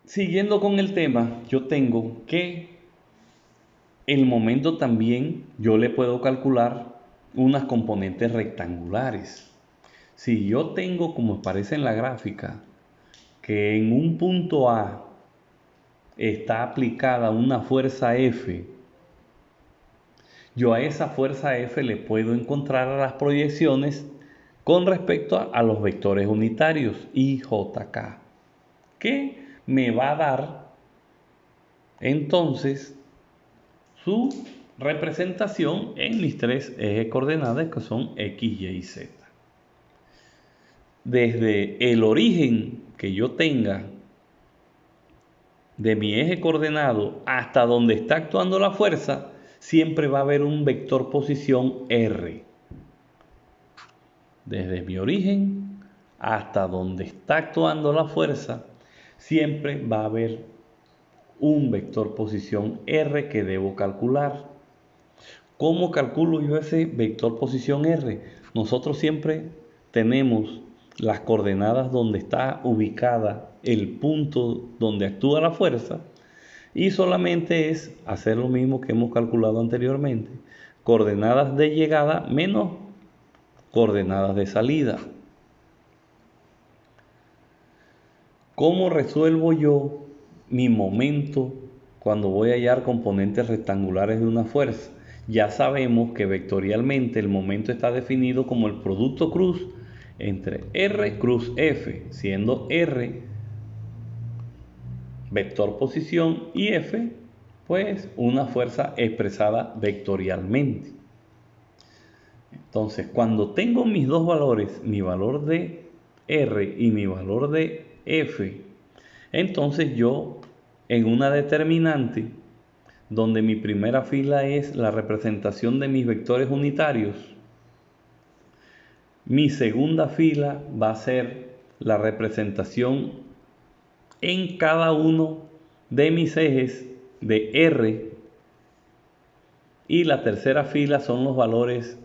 Siguiendo con el tema, yo tengo que el momento también yo le puedo calcular unas componentes rectangulares. Si yo tengo, como aparece en la gráfica, que en un punto A está aplicada una fuerza F, yo a esa fuerza F le puedo encontrar las proyecciones con respecto a los vectores unitarios I, J, K, que me va a dar entonces su representación en mis tres ejes coordenadas que son X, Y y Z. Desde el origen que yo tenga de mi eje coordenado hasta donde está actuando la fuerza, siempre va a haber un vector posición R. Desde mi origen hasta donde está actuando la fuerza, siempre va a haber un vector posición R que debo calcular. ¿Cómo calculo yo ese vector posición R? Nosotros siempre tenemos las coordenadas donde está ubicada el punto donde actúa la fuerza y solamente es hacer lo mismo que hemos calculado anteriormente. Coordenadas de llegada menos coordenadas de salida. ¿Cómo resuelvo yo mi momento cuando voy a hallar componentes rectangulares de una fuerza? Ya sabemos que vectorialmente el momento está definido como el producto cruz entre R cruz F, siendo R vector posición y F pues una fuerza expresada vectorialmente. Entonces, cuando tengo mis dos valores, mi valor de R y mi valor de F, entonces yo en una determinante donde mi primera fila es la representación de mis vectores unitarios, mi segunda fila va a ser la representación en cada uno de mis ejes de R y la tercera fila son los valores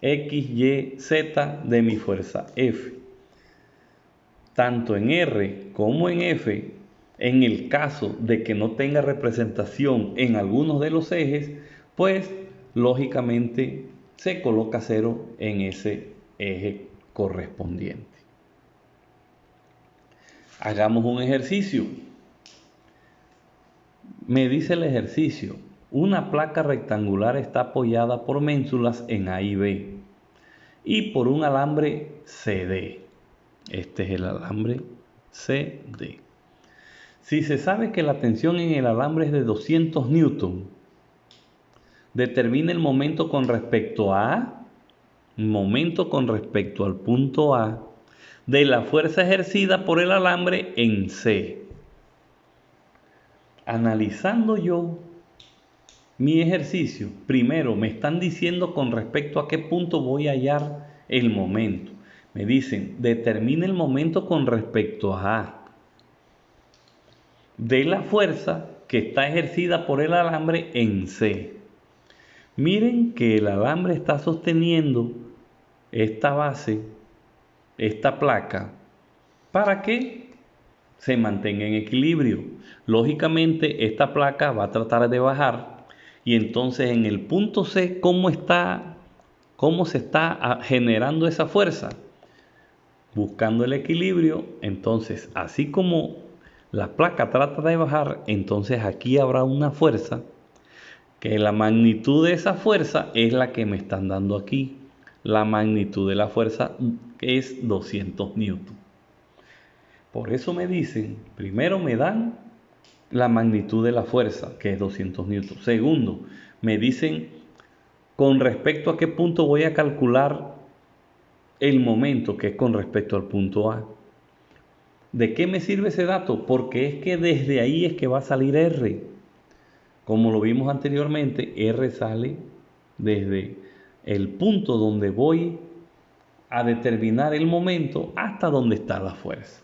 X, Y, Z de mi fuerza F. Tanto en R como en F, en el caso de que no tenga representación en algunos de los ejes, pues lógicamente se coloca 0 en ese eje correspondiente. Hagamos un ejercicio. Me dice el ejercicio, una placa rectangular está apoyada por ménsulas en A y B y por un alambre CD. Este es el alambre CD. Si se sabe que la tensión en el alambre es de 200 newton, determina el momento con respecto a momento con respecto al punto A de la fuerza ejercida por el alambre en C. Analizando yo mi ejercicio, primero me están diciendo con respecto a qué punto voy a hallar el momento. Me dicen, determina el momento con respecto a A de la fuerza que está ejercida por el alambre en C. Miren que el alambre está sosteniendo esta base, esta placa, para que se mantenga en equilibrio. Lógicamente esta placa va a tratar de bajar y entonces en el punto C, ¿cómo se está generando esa fuerza? Buscando el equilibrio. Entonces, así como la placa trata de bajar, entonces aquí habrá una fuerza que la magnitud de esa fuerza es la que me están dando aquí. La magnitud de la fuerza es 200 newton. Por eso me dicen, primero me dan la magnitud de la fuerza, que es 200 newton. Segundo, me dicen con respecto a qué punto voy a calcular el momento, que es con respecto al punto A. ¿De qué me sirve ese dato? Porque es que desde ahí es que va a salir R. Como lo vimos anteriormente, R sale desde el punto donde voy a determinar el momento hasta donde está la fuerza.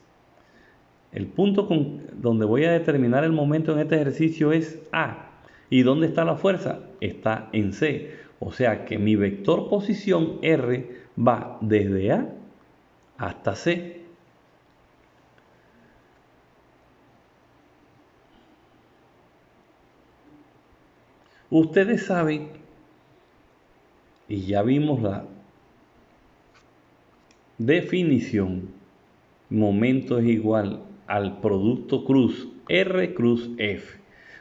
El punto donde voy a determinar el momento en este ejercicio es A. ¿Y dónde está la fuerza? Está en C. O sea que mi vector posición R va desde A hasta C. Ustedes saben, y ya vimos la definición, momento es igual al producto cruz R cruz F.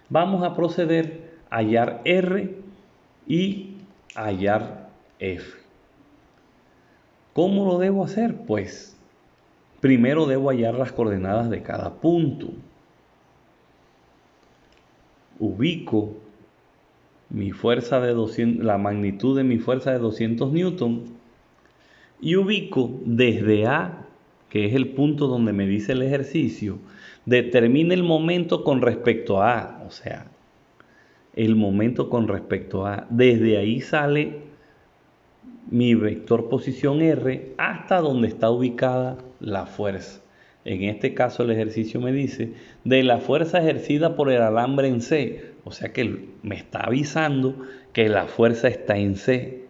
Vamos a proceder a hallar R y hallar F. ¿Cómo lo debo hacer? Pues primero debo hallar las coordenadas de cada punto. Ubico mi fuerza de 200, la magnitud de mi fuerza de 200 newton y ubico desde A, que es el punto donde me dice el ejercicio, determine el momento con respecto a A, o sea, el momento con respecto a A. Desde ahí sale mi vector posición R hasta donde está ubicada la fuerza. En este caso el ejercicio me dice de la fuerza ejercida por el alambre en C, o sea que me está avisando que la fuerza está en C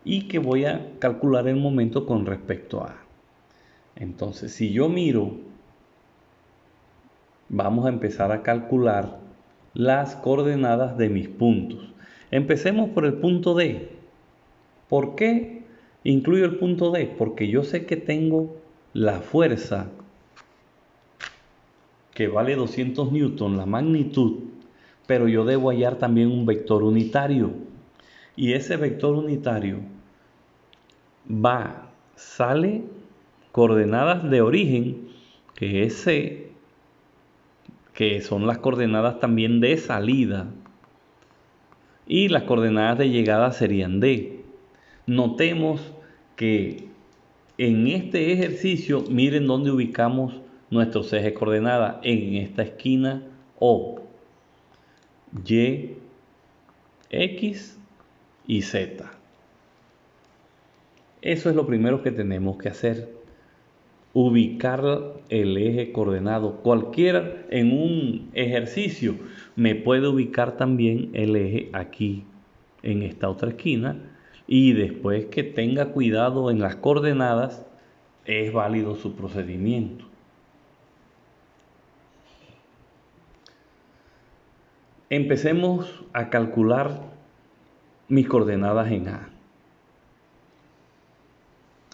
y que voy a calcular el momento con respecto a. Entonces, si yo miro, vamos a empezar a calcular las coordenadas de mis puntos. Empecemos por el punto D. ¿Por qué incluyo el punto D? Porque yo sé que tengo la fuerza que vale 200 newton, la magnitud, pero yo debo hallar también un vector unitario. Y ese vector unitario sale coordenadas de origen, que es C, que son las coordenadas también de salida, y las coordenadas de llegada serían D. Notemos que en este ejercicio, miren dónde ubicamos nuestros ejes coordenadas, en esta esquina O, Y, X y Z. Eso es lo primero que tenemos que hacer, ubicar el eje coordenado. Cualquiera en un ejercicio me puede ubicar también el eje aquí, en esta otra esquina, y después que tenga cuidado en las coordenadas, es válido su procedimiento. Empecemos a calcular mis coordenadas en A.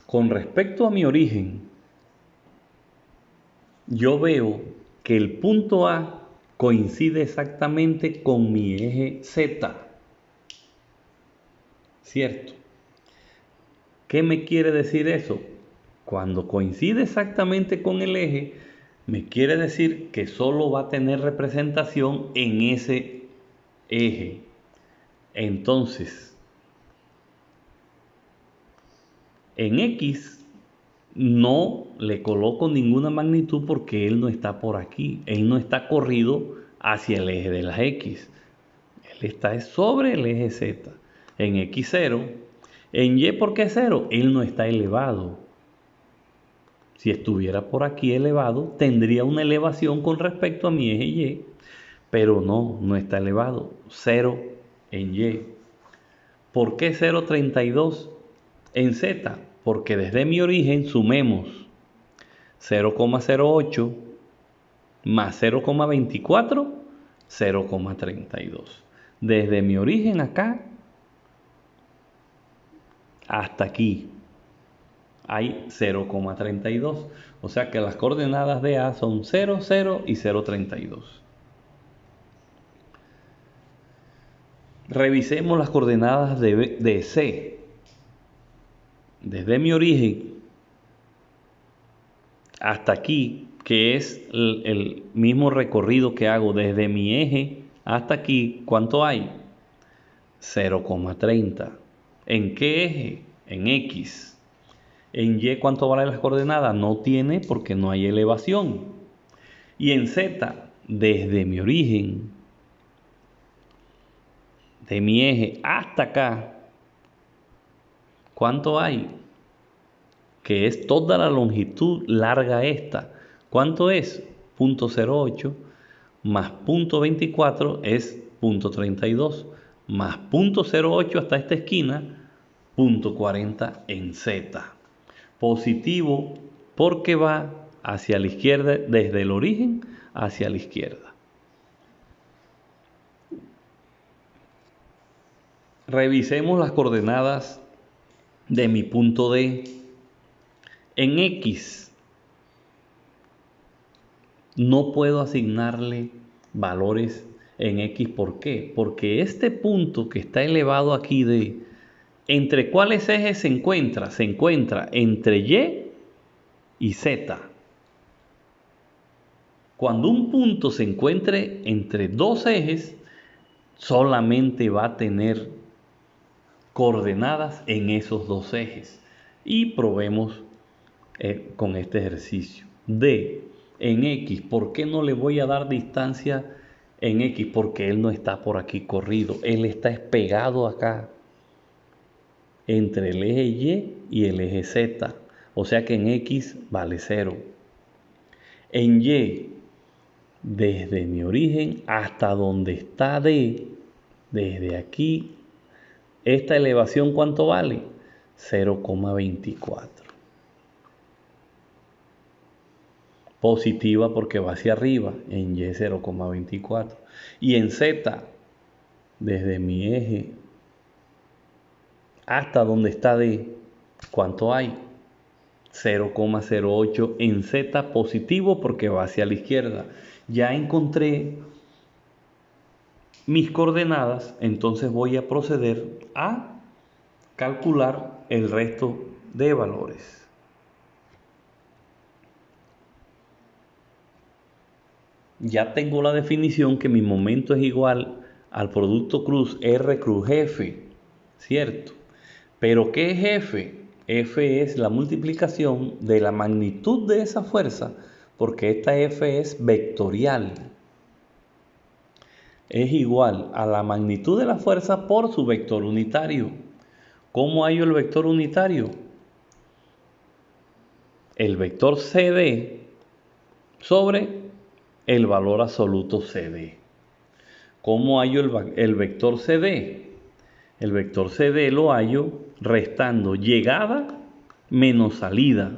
Con respecto a mi origen, yo veo que el punto A coincide exactamente con mi eje Z, ¿cierto? ¿Qué me quiere decir eso? Cuando coincide exactamente con el eje, me quiere decir que solo va a tener representación en ese eje. Entonces, en X no le coloco ninguna magnitud porque él no está por aquí. Él no está corrido hacia el eje de las X. Él está sobre el eje Z. En X0. En Y, ¿por qué 0? Él no está elevado. Si estuviera por aquí elevado, tendría una elevación con respecto a mi eje Y. Pero no está elevado. 0 en Y. ¿Por qué 0,32 en Z? Porque desde mi origen sumemos 0,08 más 0,24, 0,32. Desde mi origen acá hasta aquí hay 0,32. O sea que las coordenadas de A son 0, 0 y 0,32. Revisemos las coordenadas de C. Desde mi origen hasta aquí, que es el mismo recorrido que hago desde mi eje hasta aquí, ¿cuánto hay? 0,30. ¿En qué eje? En X. En Y, ¿cuánto vale las coordenadas? No tiene porque no hay elevación. Y en Z, desde mi origen, de mi eje hasta acá, ¿cuánto hay? Que es toda la longitud larga esta. ¿Cuánto es? 0,08 más 0,24 es 0,32 más 0,08 hasta esta esquina, 0,40 en Z. Positivo porque va hacia la izquierda, desde el origen hacia la izquierda. revisemos las coordenadas de mi punto D. En X no puedo asignarle valores en X. ¿Por qué? Porque este punto que está elevado aquí D, ¿entre cuáles ejes se encuentra? Se encuentra entre Y y Z. Cuando un punto se encuentre entre dos ejes, solamente va a tener coordenadas en esos dos ejes. Y probemos con este ejercicio. D, en X, ¿por qué no le voy a dar distancia en X? Porque él no está por aquí corrido, él está pegado acá, entre el eje Y y el eje Z. O sea que en X vale 0. En Y, desde mi origen hasta donde está D, desde aquí, esta elevación, ¿cuánto vale? 0,24. Positiva porque va hacia arriba, en Y 0,24. Y en Z, desde mi eje hasta donde está D, ¿cuánto hay? 0,08 en Z positivo porque va hacia la izquierda. Ya encontré mis coordenadas, entonces voy a proceder a calcular el resto de valores. Ya tengo la definición que mi momento es igual al producto cruz R cruz F, ¿cierto? Pero ¿qué es F? F es la multiplicación de la magnitud de esa fuerza, porque esta F es vectorial. Es igual a la magnitud de la fuerza por su vector unitario. ¿Cómo hallo el vector unitario? El vector CD sobre el valor absoluto CD. ¿Cómo hallo el vector CD? El vector CD lo hallo restando llegada menos salida.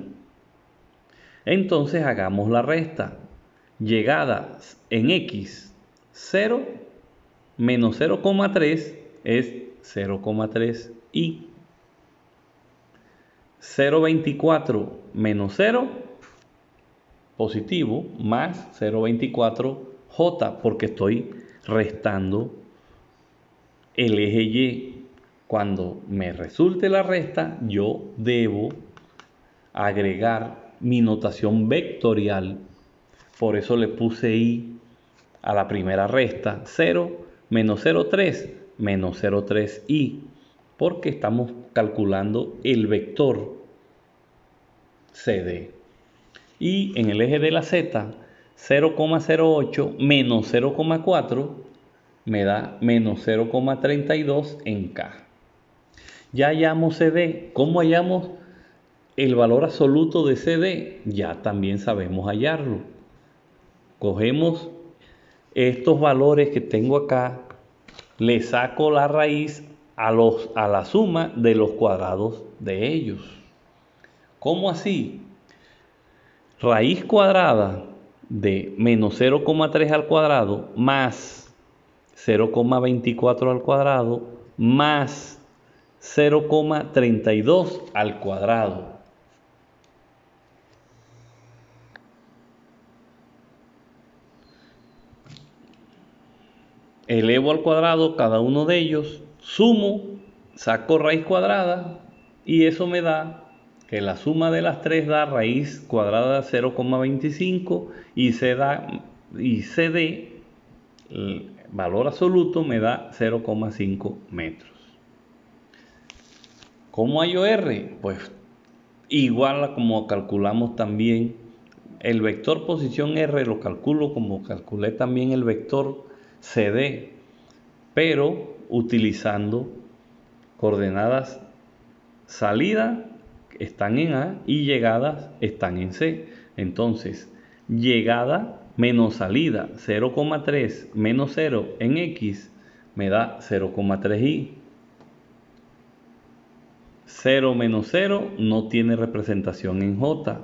Entonces hagamos la resta. Llegada en X, 0 menos 0,3 es 0,3 y 0,24 menos 0, positivo, más 0,24J, porque estoy restando el eje Y. Cuando me resulte la resta, yo debo agregar mi notación vectorial. Por eso le puse I a la primera resta. 0 menos 0,3 menos 0,3i. Porque estamos calculando el vector CD. Y en el eje de la Z, 0,08 menos 0,4 me da menos 0,32 en K. Ya hallamos CD. ¿Cómo hallamos el valor absoluto de CD? Ya también sabemos hallarlo. Cogemos estos valores que tengo acá, le saco la raíz a la suma de los cuadrados de ellos. ¿Cómo así? Raíz cuadrada de menos 0,3 al cuadrado más 0,24 al cuadrado más 0,32 al cuadrado. Elevo al cuadrado cada uno de ellos, sumo, saco raíz cuadrada y eso me da que la suma de las tres da raíz cuadrada de 0,25 y CD, el valor absoluto, me da 0,5 metros. ¿Cómo hallo R? Pues igual a como calculamos también el vector posición R, lo calculo como calculé también el vector CD, pero utilizando coordenadas salida están en A y llegadas están en C. Entonces, llegada menos salida, 0,3 menos 0 en X me da 0,3i. 0 menos 0 no tiene representación en J.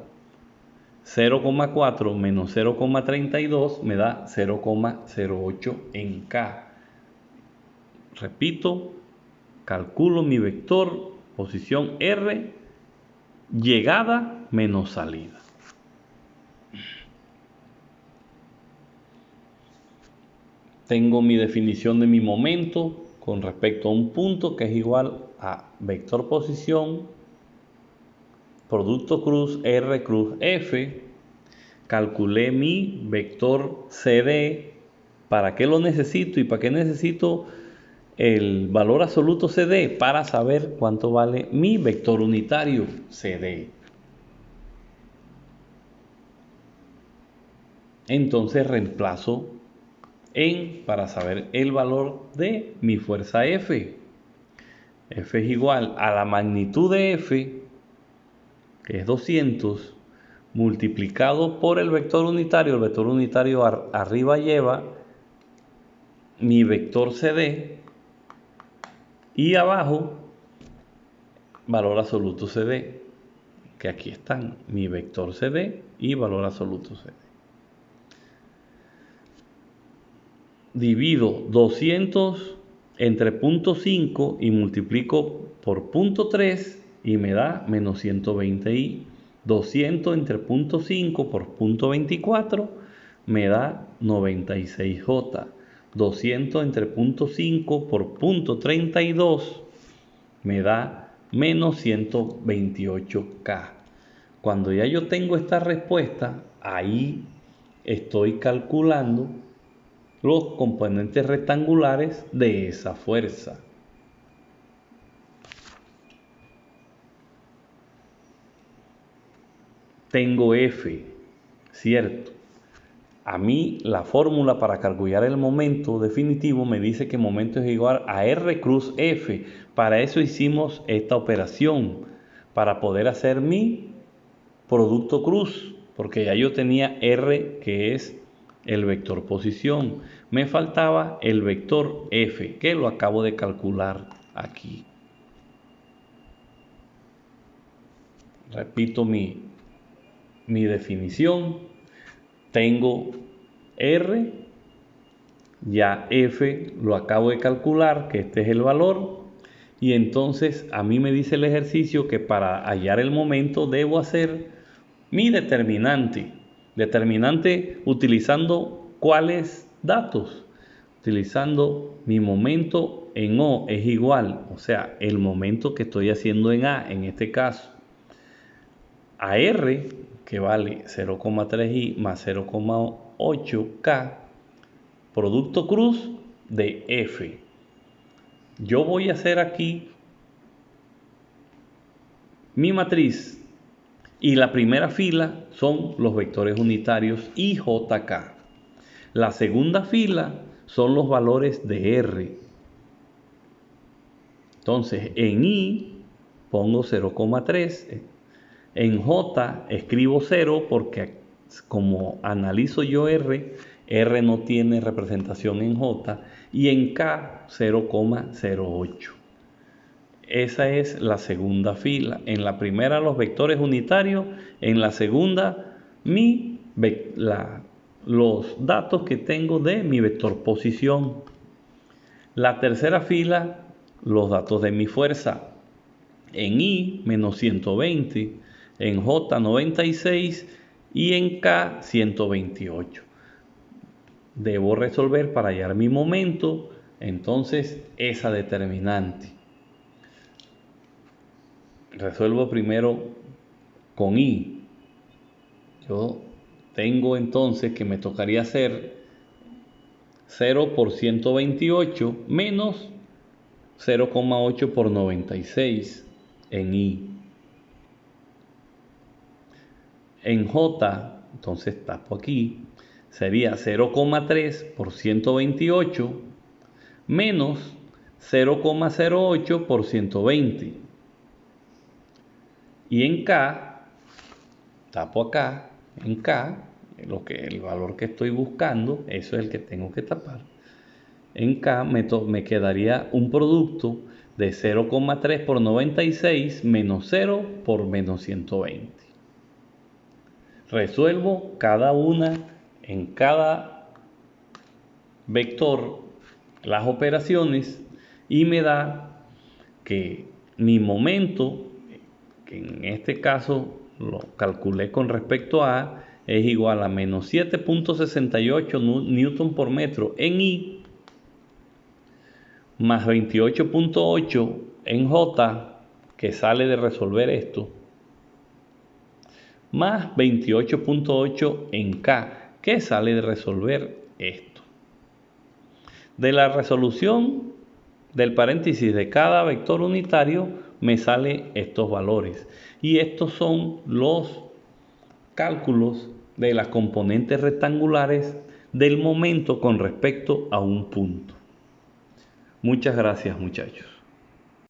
0,4 menos 0,32 me da 0,08 en K. Repito, calculo mi vector posición R, llegada menos salida. Tengo mi definición de mi momento con respecto a un punto que es igual a vector posición, producto cruz, R cruz F. Calculé mi vector CD. ¿Para qué lo necesito y para qué necesito el valor absoluto CD? Para saber cuánto vale mi vector unitario CD. Entonces reemplazo para saber el valor de mi fuerza F. F es igual a la magnitud de F, que es 200, multiplicado por el vector unitario. El vector unitario arriba lleva mi vector CD y abajo valor absoluto CD, que aquí están mi vector CD y valor absoluto CD. Divido 200 entre 0.5 y multiplico por 0.3 y me da menos 120i. 200 entre 0.5 por 0.24 me da 96j. 200 entre 0.5 por 0.32 me da menos 128k. Cuando ya yo tengo esta respuesta, ahí estoy calculando los componentes rectangulares de esa fuerza. Tengo F, ¿cierto? A mí la fórmula para calcular el momento definitivo me dice que momento es igual a R cruz F. Para eso hicimos esta operación, para poder hacer mi producto cruz, porque ya yo tenía R, que es el vector posición. Me faltaba el vector F, que lo acabo de calcular aquí. Repito mi definición. Tengo R, ya F lo acabo de calcular, que este es el valor. Y entonces a mí me dice el ejercicio que para hallar el momento debo hacer mi determinante. Determinante utilizando ¿cuáles datos? Utilizando mi momento en O es igual, o sea, el momento que estoy haciendo en A, en este caso, a R, que vale 0,3i más 0,8k, producto cruz de F. Yo voy a hacer aquí mi matriz. Y la primera fila son los vectores unitarios I, J, K. La segunda fila son los valores de R. Entonces, en I pongo 0,3. En J escribo 0 porque como analizo yo R, R no tiene representación en J. Y en K, 0,08. Esa es la segunda fila. En la primera los vectores unitarios, en la segunda los datos que tengo de mi vector posición. La tercera fila, los datos de mi fuerza. En I, menos 120, en J, 96 y en K, 128. Debo resolver para hallar mi momento, entonces esa determinante. Resuelvo primero con I. Yo tengo entonces que me tocaría hacer 0 por 128 menos 0,8 por 96 en I. En J, entonces tapo aquí, sería 0,3 por 128 menos 0,08 por 120. Y en K, tapo acá, en K, el valor que estoy buscando, eso es el que tengo que tapar. En K me quedaría un producto de 0,3 por 96 menos 0 por menos 120. Resuelvo cada una en cada vector las operaciones y me da que mi momento, que en este caso lo calculé con respecto a A, es igual a menos 7.68 newton por metro en I, más 28.8 en J, que sale de resolver esto, más 28.8 en K, que sale de resolver esto. De la resolución del paréntesis de cada vector unitario me salen estos valores. Y estos son los cálculos de las componentes rectangulares del momento con respecto a un punto. Muchas gracias, muchachos.